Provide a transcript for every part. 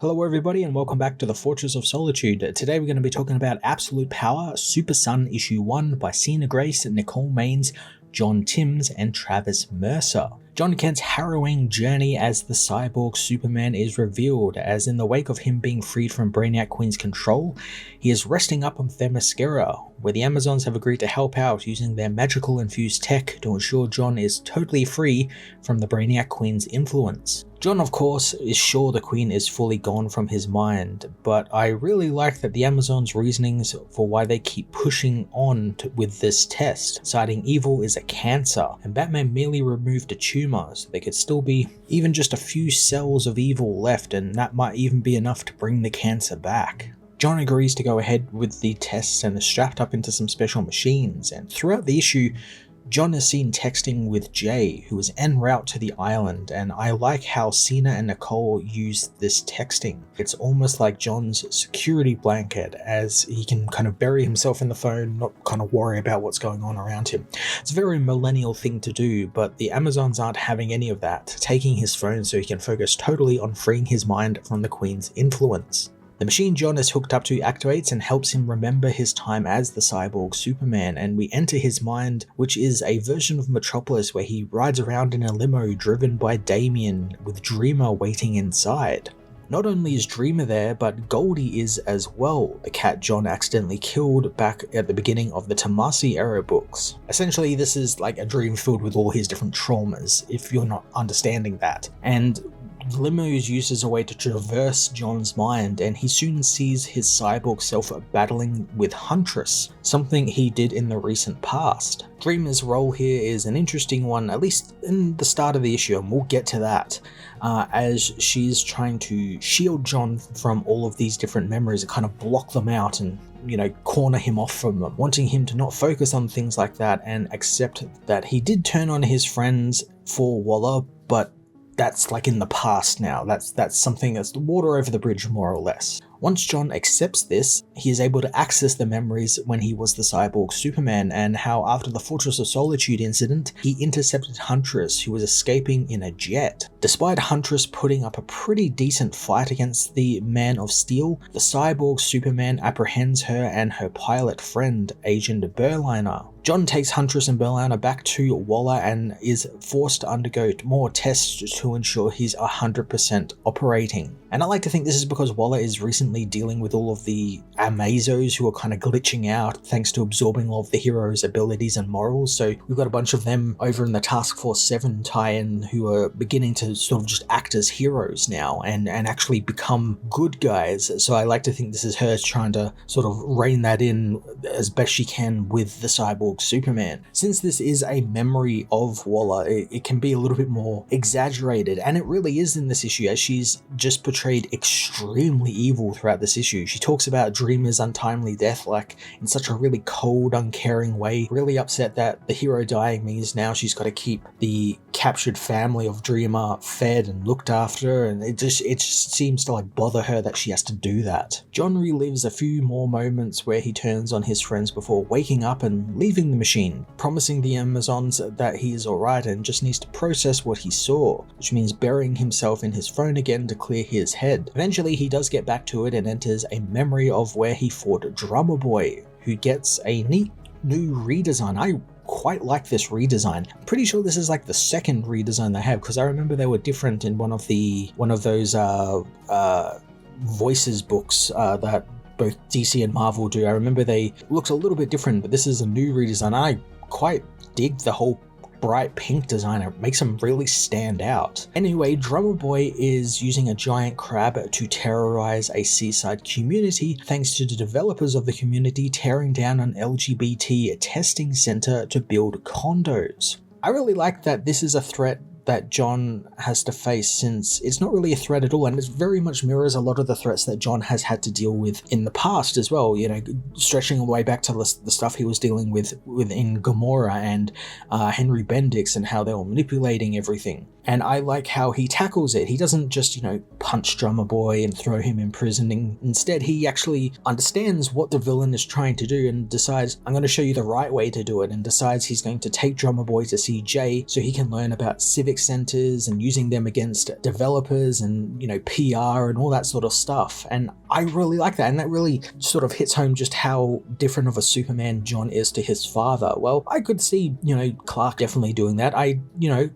Hello everybody and welcome back to the Fortress of Solitude. Today we're going to be talking about Absolute Power, Super Sun Issue 1 by Sina Grace, Nicole Maines, John Timms, and Travis Mercer. John Kent's harrowing journey as the cyborg Superman is revealed, as in the wake of him being freed from Brainiac Queen's control, he is resting up on Themyscira, where the Amazons have agreed to help out using their magical infused tech to ensure John is totally free from the Brainiac Queen's influence. John, of course, is sure the Queen is fully gone from his mind, but I really like that the Amazons' reasonings for why they keep pushing on with this test, citing evil is a cancer, and Batman merely removed a tumor, so there could still be even just a few cells of evil left, and that might even be enough to bring the cancer back. John agrees to go ahead with the tests and is strapped up into some special machines, and throughout the issue, John is seen texting with Jay, who is en route to the island, and I like how Cena and Nicole use this texting. It's almost like John's security blanket, as he can kind of bury himself in the phone, not kind of worry about what's going on around him. It's a very millennial thing to do, but the Amazons aren't having any of that, taking his phone so he can focus totally on freeing his mind from the Queen's influence. The machine John is hooked up to activates and helps him remember his time as the cyborg Superman, and we enter his mind, which is a version of Metropolis where he rides around in a limo driven by Damien, with Dreamer waiting inside. Not only is Dreamer there, but Goldie is as well, the cat John accidentally killed back at the beginning of the Tomasi era books. Essentially, this is like a dream filled with all his different traumas, if you're not understanding that. And limo is used as a way to traverse John's mind, and he soon sees his cyborg self battling with Huntress, something he did in the recent past. Dreamer's role here is an interesting one, at least in the start of the issue, and we'll get to that, as she's trying to shield John from all of these different memories and kind of block them out and corner him off from them, wanting him to not focus on things like that and accept that he did turn on his friends for Waller, but that's like in the past now. That's something that's the water over the bridge, more or less. Once John accepts this, he is able to access the memories when he was the cyborg Superman, and how after the Fortress of Solitude incident, he intercepted Huntress, who was escaping in a jet. Despite Huntress putting up a pretty decent fight against the Man of Steel, the cyborg Superman apprehends her and her pilot friend, Agent Berliner. John takes Huntress and Berliner back to Waller and is forced to undergo more tests to ensure he's 100% operating. And I like to think this is because Waller is recently dealing with all of the Amazos who are kind of glitching out thanks to absorbing all of the heroes' abilities and morals. So we've got a bunch of them over in the Task Force 7 tie-in who are beginning to sort of just act as heroes now and actually become good guys. So I like to think this is her trying to sort of rein that in as best she can with the cyborg Superman. Since this is a memory of Waller, it can be a little bit more exaggerated, and it really is in this issue, as she's just portrayed extremely evil throughout this issue. She talks about Dreamer's untimely death like in such a really cold, uncaring way, really upset that the hero dying means now she's got to keep the captured family of Dreamer fed and looked after, and it just seems to like bother her that she has to do that. John relives a few more moments where he turns on his friends before waking up and leaving the machine, promising the Amazons that he is alright and just needs to process what he saw, which means burying himself in his phone again to clear his head. Eventually he does get back to it and enters a memory of where he fought Drummer Boy, who gets a neat new redesign. I quite like this redesign. I'm pretty sure this is like the second redesign they have, because I remember they were different in one of those Voices books that both DC and Marvel do. I remember they looked a little bit different, but this is a new redesign. I quite dig the whole bright pink design. It makes them really stand out. Anyway, Drummer Boy is using a giant crab to terrorize a seaside community, thanks to the developers of the community tearing down an LGBT testing center to build condos. I really like that this is a threat that John has to face, since it's not really a threat at all, and it very much mirrors a lot of the threats that John has had to deal with in the past as well, stretching all the way back to the stuff he was dealing with in Gamora and Henry Bendix and how they were manipulating everything. And I like how he tackles it. He doesn't just, punch Drummer Boy and throw him in prison. Instead, he actually understands what the villain is trying to do and decides, I'm going to show you the right way to do it, and decides he's going to take Drummer Boy to see Jay so he can learn about civic centers and using them against developers and, PR and all that sort of stuff. And I really like that. And that really sort of hits home just how different of a Superman John is to his father. Well, I could see, Clark definitely doing that.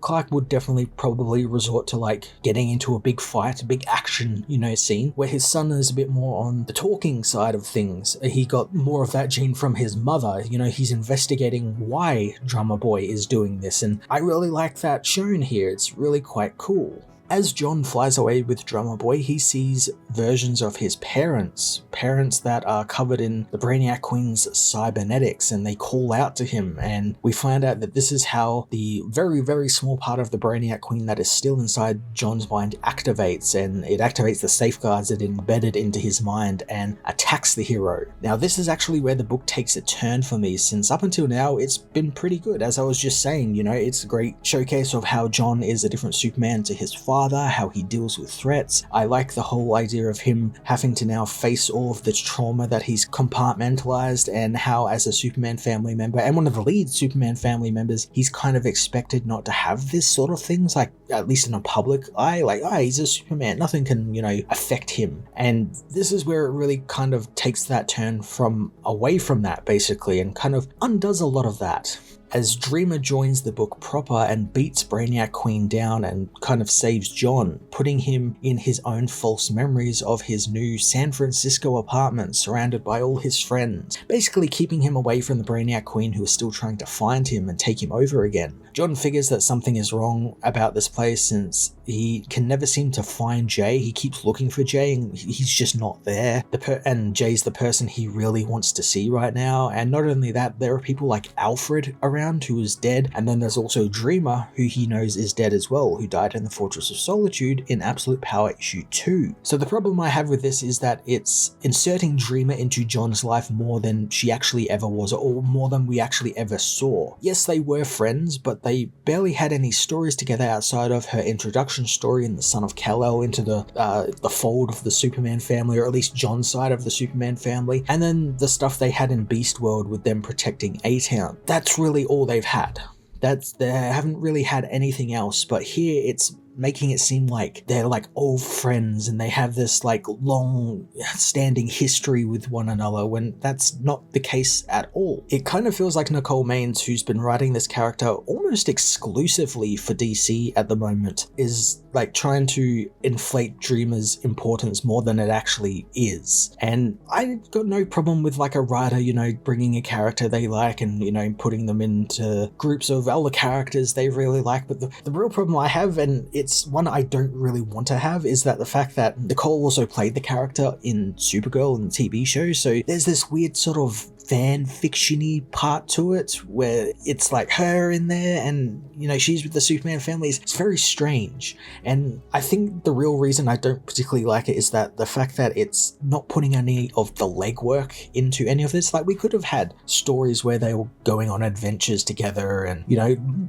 Clark would definitely probably resort to like getting into a big fight, a big action, scene, where his son is a bit more on the talking side of things. He got more of that gene from his mother. He's investigating why Drummer Boy is doing this, and I really like that shown here. It's really quite cool. As John flies away with Drummer Boy, he sees versions of his parents that are covered in the Brainiac Queen's cybernetics, and they call out to him, and we find out that this is how the very, very small part of the Brainiac Queen that is still inside John's mind activates, and it activates the safeguards that embedded into his mind and attacks the hero. Now, this is actually where the book takes a turn for me, since up until now, it's been pretty good. As I was just saying, it's a great showcase of how John is a different Superman to his father, how he deals with threats. I like the whole idea of him having to now face all of the trauma that he's compartmentalized, and how as a Superman family member, and one of the lead Superman family members, he's kind of expected not to have this sort of things, like at least in a public eye, like, he's a Superman, nothing can, affect him. And this is where it really kind of takes that turn from away from that, basically, and kind of undoes a lot of that. As Dreamer joins the book proper and beats Brainiac Queen down and kind of saves John, putting him in his own false memories of his new San Francisco apartment surrounded by all his friends, basically keeping him away from the Brainiac Queen, who is still trying to find him and take him over again. John figures that something is wrong about this place, since he can never seem to find Jay. He keeps looking for Jay and he's just not there. And Jay's the person he really wants to see right now. And not only that, there are people like Alfred around who is dead, and then there's also Dreamer, who he knows is dead as well, who died in the Fortress of Solitude in Absolute Power issue 2. So the problem I have with this is that it's inserting Dreamer into John's life more than she actually ever was, or more than we actually ever saw. Yes, they were friends, but they barely had any stories together outside of her introduction story in The Son of Kal-El into the fold of the Superman family, or at least John's side of the Superman family, and then the stuff they had in Beast World with them protecting A-Town. That's really all they've had. They haven't really had anything else, but here it's making it seem like they're like old friends and they have this like long standing history with one another, when that's not the case at all. It kind of feels like Nicole Maines, who's been writing this character almost exclusively for DC at the moment, is like trying to inflate Dreamer's importance more than it actually is. And I've got no problem with like a writer, bringing a character they like and, putting them into groups of other characters they really like. But the real problem I have, and it's one I don't really want to have, is that the fact that Nicole also played the character in Supergirl in the TV show, so there's this weird sort of fan fiction-y part to it where it's like her in there and she's with the Superman family. It's very strange, and I think the real reason I don't particularly like it is that the fact that it's not putting any of the legwork into any of this. Like, we could have had stories where they were going on adventures together and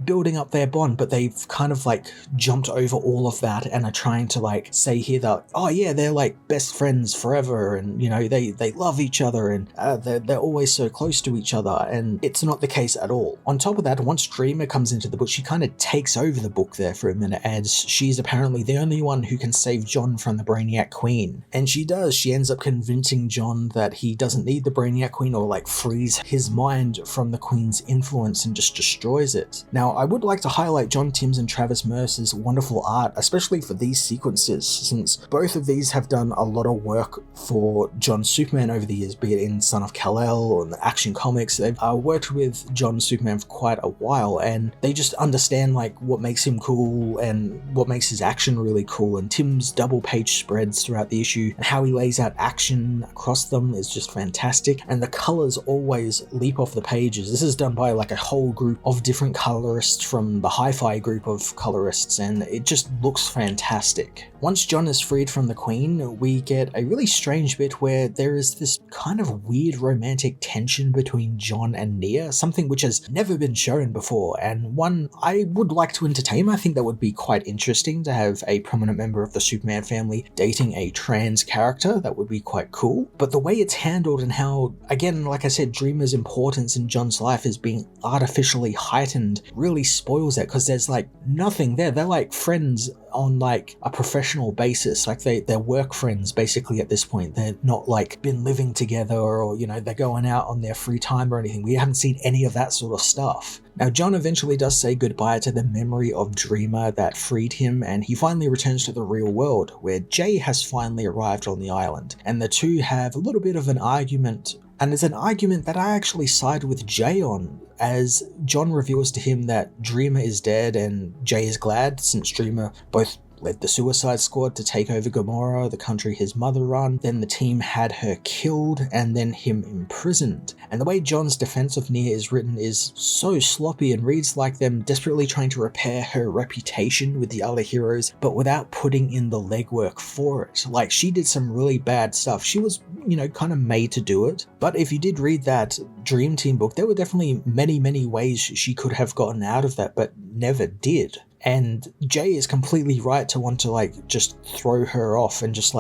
building up their bond, but they've kind of like jumped over all of that and are trying to like say here that, oh yeah, they're like best friends forever, and they love each other, and they're always so close to each other, and it's not the case at all. On top of that, once Dreamer comes into the book, she kind of takes over the book there for a minute, as she's apparently the only one who can save John from the Brainiac Queen. And she does. She ends up convincing John that he doesn't need the Brainiac Queen, or like frees his mind from the Queen's influence and just destroys it. Now, I would like to highlight John Timms and Travis Mercer's wonderful art, especially for these sequences, since both of these have done a lot of work for John Superman over the years, be it in Son of Kal-El or in the Action Comics. They've worked with John Superman for quite a while, and they just understand like what makes him cool and what makes his action really cool. And Tim's double page spreads throughout the issue and how he lays out action across them is just fantastic, and the colors always leap off the pages. This is done by like a whole group of different colorists from the Hi-Fi group of colorists, and it just looks fantastic. Once John is freed from the Queen, we get a really strange bit where there is this kind of weird romantic tension between John and Nia, something which has never been shown before, and one I would like to entertain. I think that would be quite interesting to have a prominent member of the Superman family dating a trans character. That would be quite cool. But the way it's handled and how, again, like I said, Dreamer's importance in John's life is being artificially heightened really spoils that, because there's like nothing there. They're like friends on like a professional basis, like they're work friends basically at this point. They're not like been living together, or they're going out on their free time or anything. We haven't seen any of that sort of stuff. Now John eventually does say goodbye to the memory of Dreamer that freed him, and he finally returns to the real world, where Jay has finally arrived on the island, and the two have a little bit of an argument. And it's an argument that I actually side with Jay on, as John reveals to him that Dreamer is dead, and Jay is glad, since Dreamer both led the Suicide Squad to take over Gomorrah, the country his mother run. Then the team had her killed and then him imprisoned. And the way John's defense of Nia is written is so sloppy and reads like them desperately trying to repair her reputation with the other heroes, but without putting in the legwork for it. Like, she did some really bad stuff. She was, kind of made to do it. But if you did read that Dream Team book, there were definitely many ways she could have gotten out of that, but never did. And Jay is completely right to want to just throw her off and just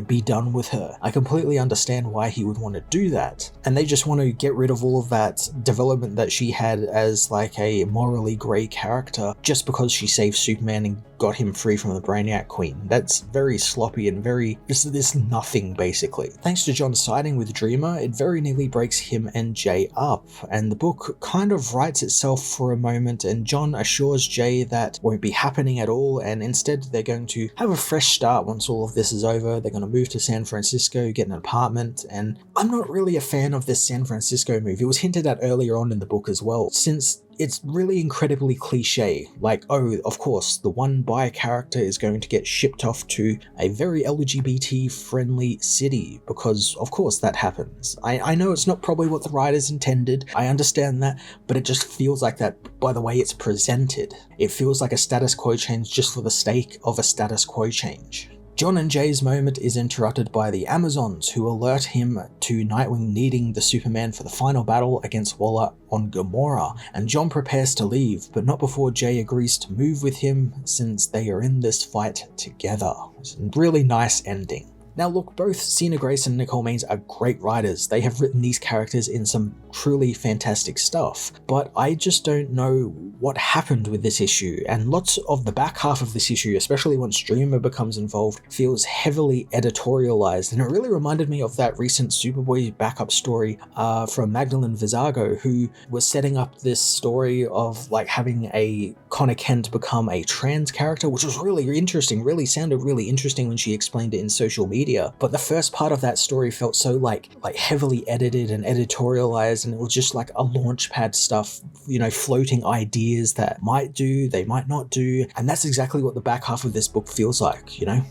be done with her. I completely understand why he would want to do that. And they just want to get rid of all of that development that she had as a morally grey character just because she saved Superman and got him free from the Brainiac Queen. That's very sloppy and very, this nothing basically. Thanks to John siding with Dreamer, it very nearly breaks him and Jay up, and the book kind of rights itself for a moment, and John assures Jay that won't be happening at all, and instead they're going to have a fresh start once all of this is over. They're going to move to San Francisco, get an apartment, and I'm not really a fan of this San Francisco move. It was hinted at earlier on in the book as well, since it's really incredibly cliche. Oh, of course, the one bi character is going to get shipped off to a very LGBT-friendly city, because of course that happens. I know it's not probably what the writers intended, I understand that, but it just feels like that by the way it's presented. It feels like a status quo change just for the sake of a status quo change. John and Jay's moment is interrupted by the Amazons, who alert him to Nightwing needing the Superman for the final battle against Waller on Gomorrah, and John prepares to leave, but not before Jay agrees to move with him, since they are in this fight together. It's a really nice ending. Now look, both Sina Grace and Nicole Maines are great writers. They have written these characters in some truly fantastic stuff, but I just don't know what happened with this issue, and lots of the back half of this issue, especially once Dreamer becomes involved, feels heavily editorialized, and it really reminded me of that recent Superboy backup story from Magdalene Vizago, who was setting up this story of having a Connor Kent become a trans character, which was really interesting, really sounded really interesting when she explained it in social media. But the first part of that story felt so heavily edited and editorialized, and it was just a launch pad stuff, floating ideas that might do, they might not do. And that's exactly what the back half of this book feels like.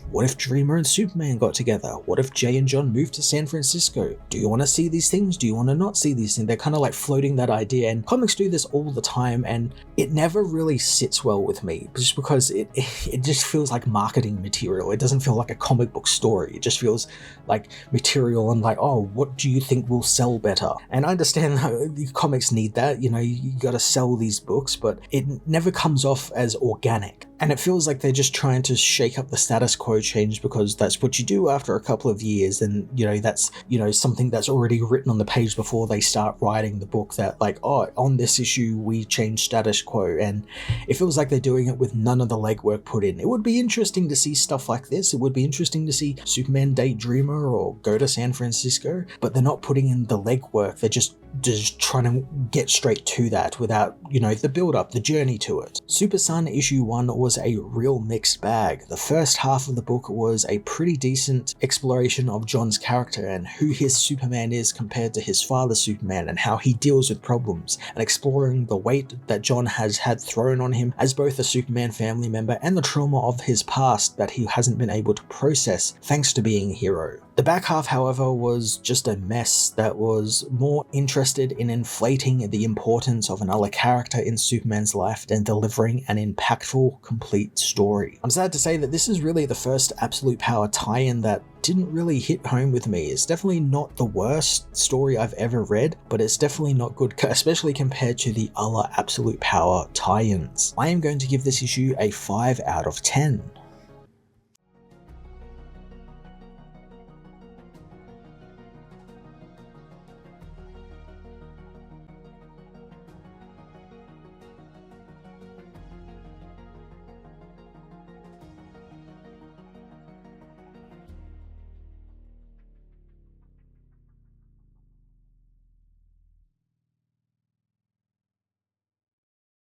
What if Dreamer and Superman got together? What if Jay and John moved to San Francisco? Do you want to see these things? Do you want to not see these things? They're kind of floating that idea, and comics do this all the time, and it never really sits well with me, just because it just feels like marketing material. It doesn't feel like a comic book story. It just feels like material and oh, what do you think will sell better? And I understand the comics need that, you gotta sell these books, but it never comes off as organic. And it feels like they're just trying to shake up the status quo change, because that's what you do after a couple of years, and that's something that's already written on the page before they start writing the book, that oh, on this issue we change status quo, and it feels like they're doing it with none of the legwork put in. It would be interesting to see stuff like this. It would be interesting to see Superman date Dreamer or go to San Francisco, but they're not putting in the legwork. They're just trying to get straight to that without, the build-up, the journey to it. Super Sun issue 1 was a real mixed bag. The first half of the book was a pretty decent exploration of John's character and who his Superman is compared to his father Superman, and how he deals with problems, and exploring the weight that John has had thrown on him as both a Superman family member and the trauma of his past that he hasn't been able to process thanks to being a hero. The back half, however, was just a mess that was more interested in inflating the importance of another character in Superman's life than delivering an impactful, complete story. I'm sad to say that this is really the first Absolute Power tie-in that didn't really hit home with me. It's definitely not the worst story I've ever read, but it's definitely not good, especially compared to the other Absolute Power tie-ins. I am going to give this issue a 5 out of 10.